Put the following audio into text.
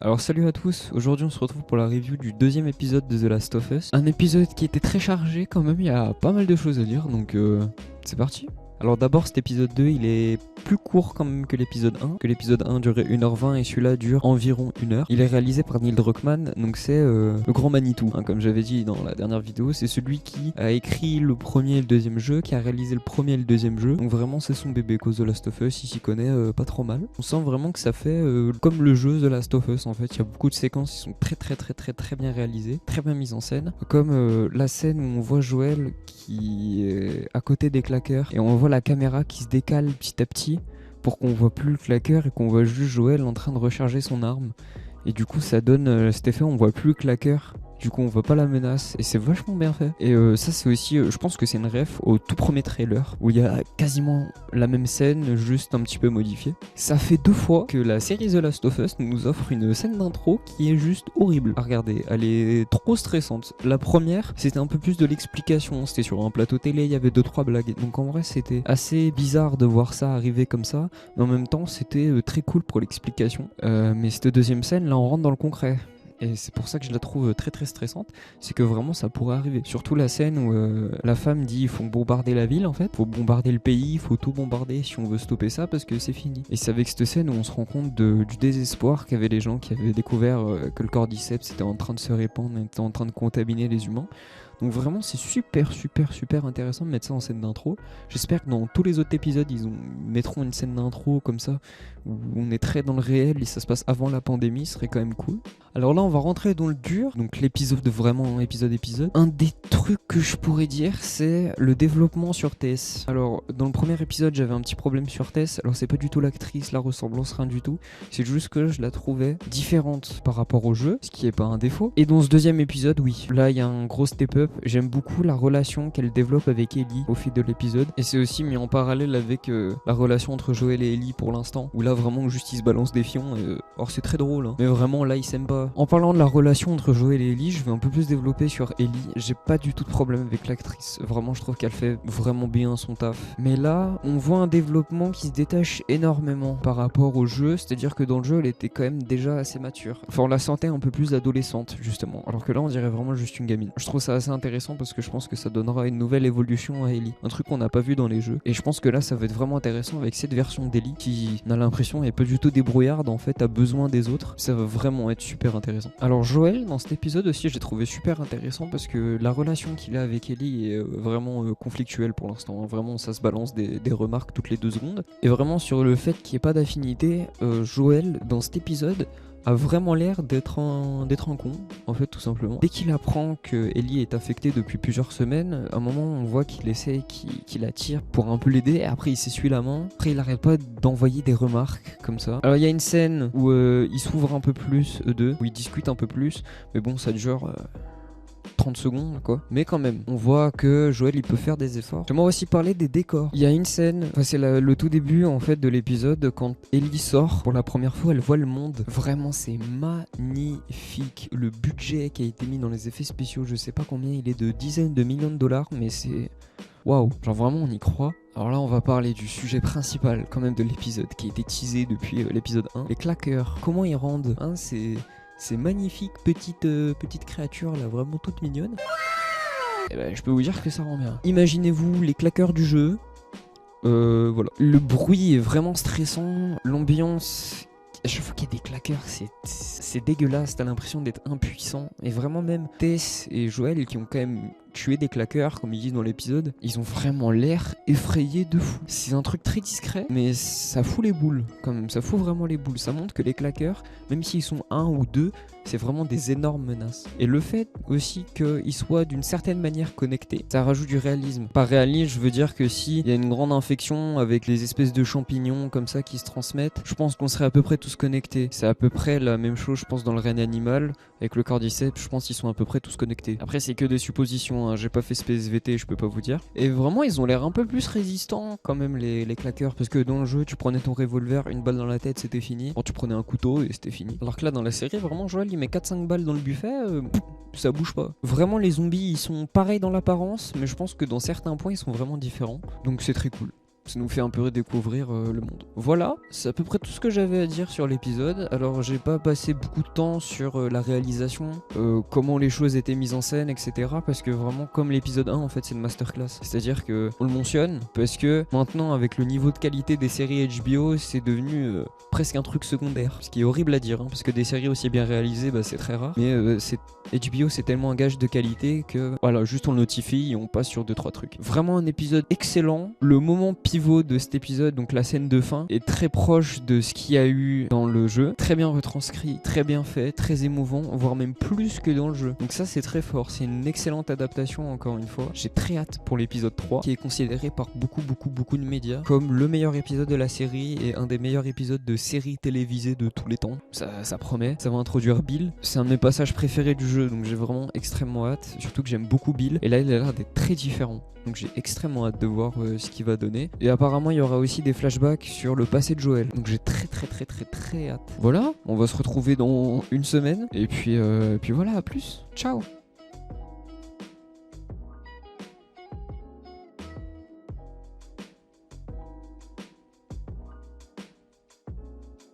Alors salut à tous, aujourd'hui on se retrouve pour la review du deuxième épisode de The Last of Us. Un épisode qui était très chargé quand même, il y a pas mal de choses à dire, donc c'est parti. Alors d'abord cet épisode 2 il est plus court quand même que l'épisode 1. Que l'épisode 1 durait 1h20 et celui-là dure environ 1h. Il est réalisé par Neil Druckmann, donc c'est le grand Manitou, hein, comme j'avais dit dans la dernière vidéo. C'est celui qui a écrit le premier et le deuxième jeu, qui a réalisé le premier et le deuxième jeu. Donc vraiment c'est son bébé cause The Last of Us, il s'y connaît pas trop mal. On sent vraiment que ça fait comme le jeu The Last of Us en fait. Il y a beaucoup de séquences qui sont très bien réalisées, très bien mises en scène. Comme la scène où on voit Joël qui est à côté des claqueurs et on voit la caméra qui se décale petit à petit pour qu'on voit plus le claqueur et qu'on voit juste Joël en train de recharger son arme. Et du coup ça donne cet effet, on voit plus le claqueur. Du coup on voit pas la menace et c'est vachement bien fait. Et ça c'est aussi, je pense que c'est une ref au tout premier trailer où il y a quasiment la même scène juste un petit peu modifiée. Ça fait 2 fois que la série The Last of Us nous offre une scène d'intro qui est juste horrible à regarder. Elle est trop stressante. La première c'était un peu plus de l'explication, c'était sur un plateau télé, il y avait 2-3 blagues. Donc en vrai c'était assez bizarre de voir ça arriver comme ça, mais en même temps c'était très cool pour l'explication. Mais cette deuxième scène là on rentre dans le concret. Et c'est pour ça que je la trouve très stressante, c'est que vraiment ça pourrait arriver. Surtout la scène où la femme dit il faut bombarder la ville en fait, il faut bombarder le pays, il faut tout bombarder si on veut stopper ça parce que c'est fini. Et c'est avec cette scène où on se rend compte du désespoir qu'avaient les gens qui avaient découvert que le cordyceps était en train de se répandre, était en train de contaminer les humains. Donc vraiment c'est super intéressant de mettre ça en scène d'intro. J'espère que dans tous les autres épisodes mettront une scène d'intro comme ça où on est très dans le réel et ça se passe avant la pandémie, ce serait quand même cool. Alors là on va rentrer dans le dur, donc l'épisode vraiment épisode. Un des trucs que je pourrais dire c'est le développement sur Tess. Alors dans le premier épisode j'avais un petit problème sur Tess, alors c'est pas du tout l'actrice, la ressemblance, rien du tout. C'est juste que je la trouvais différente par rapport au jeu, ce qui est pas un défaut. Et dans ce deuxième épisode oui, là il y a un gros step-up. J'aime beaucoup la relation qu'elle développe avec Ellie au fil de l'épisode. Et c'est aussi mis en parallèle avec la relation entre Joël et Ellie pour l'instant, où là vraiment juste ils se balancent des fions. Alors c'est très drôle, hein. Mais vraiment là ils s'aiment pas. En parlant de la relation entre Joël et Ellie, je vais un peu plus développer sur Ellie. J'ai pas du tout de problème avec l'actrice. Vraiment je trouve qu'elle fait vraiment bien son taf. Mais là on voit un développement qui se détache énormément par rapport au jeu. C'est-à-dire que dans le jeu elle était quand même déjà assez mature. Enfin on la sentait un peu plus adolescente justement. Alors que là on dirait vraiment juste une gamine. Je trouve ça assez intéressant parce que je pense que ça donnera une nouvelle évolution à Ellie, un truc qu'on n'a pas vu dans les jeux. Et je pense que là ça va être vraiment intéressant avec cette version d'Ellie qui, on a l'impression, est pas du tout débrouillarde, en fait a besoin des autres. Ça va vraiment être super intéressant. Alors Joël dans cet épisode aussi j'ai trouvé super intéressant parce que la relation qu'il a avec Ellie est vraiment conflictuelle pour l'instant, hein. Vraiment ça se balance des remarques toutes les 2 secondes. Et vraiment sur le fait qu'il n'y ait pas d'affinité, Joël dans cet épisode a vraiment l'air d'être un con, en fait, tout simplement. Dès qu'il apprend que Ellie est affectée depuis plusieurs semaines, à un moment, on voit qu'il essaie, qu'il attire pour un peu l'aider, et après, il s'essuie la main. Après, il arrête pas d'envoyer des remarques comme ça. Alors, il y a une scène où ils s'ouvrent un peu plus, eux deux, où ils discutent un peu plus, mais bon, ça dure 30 secondes quoi. Mais quand même, on voit que Joël il peut faire des efforts. J'aimerais aussi parler des décors. Il y a une scène, enfin c'est le tout début en fait de l'épisode quand Ellie sort pour la première fois, elle voit le monde. Vraiment c'est magnifique. Le budget qui a été mis dans les effets spéciaux, je sais pas combien il est de dizaines de millions de dollars, mais c'est waouh, genre vraiment on y croit. Alors là on va parler du sujet principal quand même de l'épisode qui a été teasé depuis l'épisode 1. Les claqueurs, comment ils rendent hein, ces magnifiques petites créatures là, vraiment toutes mignonnes. Et ben, je peux vous dire que ça rend bien. Imaginez-vous les claqueurs du jeu. Voilà. Le bruit est vraiment stressant. L'ambiance, à chaque fois qu'il y a des claqueurs, c'est dégueulasse. T'as l'impression d'être impuissant. Et vraiment même Tess et Joël qui ont quand même tué des claqueurs, comme ils disent dans l'épisode, ils ont vraiment l'air effrayés de fou. C'est un truc très discret, mais ça fout les boules quand même. Ça fout vraiment les boules. Ça montre que les claqueurs, même s'ils sont 1 ou 2, c'est vraiment des énormes menaces. Et le fait aussi qu'ils soient d'une certaine manière connectés, ça rajoute du réalisme. Par réalisme, je veux dire que s'il y a une grande infection avec les espèces de champignons comme ça qui se transmettent, je pense qu'on serait à peu près tous connectés. C'est à peu près la même chose, je pense, dans le règne animal. Avec le cordyceps, je pense qu'ils sont à peu près tous connectés. Après, c'est que des suppositions, hein. J'ai pas fait ce PSVT, je peux pas vous dire. Et vraiment, ils ont l'air un peu plus résistants quand même, les claqueurs. Parce que dans le jeu, tu prenais ton revolver, une balle dans la tête, c'était fini. Quand tu prenais un couteau et c'était fini. Alors que là, dans la série, vraiment, Joël, il met 4-5 balles dans le buffet, ça bouge pas. Vraiment, les zombies, ils sont pareils dans l'apparence, mais je pense que dans certains points, ils sont vraiment différents. Donc c'est très cool. Ça nous fait un peu redécouvrir le monde. Voilà, c'est à peu près tout ce que j'avais à dire sur l'épisode. Alors j'ai pas passé beaucoup de temps sur la réalisation, comment les choses étaient mises en scène, etc. Parce que vraiment, comme l'épisode 1, en fait, c'est une masterclass. C'est-à-dire que on le mentionne parce que maintenant, avec le niveau de qualité des séries HBO, c'est devenu presque un truc secondaire. Ce qui est horrible à dire, hein, parce que des séries aussi bien réalisées, bah, c'est très rare. Mais HBO, c'est tellement un gage de qualité que voilà, juste on le notifie et on passe sur 2-3 trucs. Vraiment un épisode excellent. Le moment pivot de cet épisode, donc la scène de fin, est très proche de ce qu'il y a eu dans le jeu. Très bien retranscrit, très bien fait, très émouvant, voire même plus que dans le jeu. Donc ça, c'est très fort. C'est une excellente adaptation, encore une fois. J'ai très hâte pour l'épisode 3, qui est considéré par beaucoup de médias comme le meilleur épisode de la série et un des meilleurs épisodes de série télévisée de tous les temps. Ça promet. Ça va introduire Bill. C'est un de mes passages préférés du jeu, donc j'ai vraiment extrêmement hâte. Surtout que j'aime beaucoup Bill. Et là, il a l'air d'être très différent. Donc j'ai extrêmement hâte de voir ce qu'il va donner. Et apparemment, il y aura aussi des flashbacks sur le passé de Joel. Donc j'ai très hâte. Voilà, on va se retrouver dans une semaine. Et puis voilà, à plus. Ciao.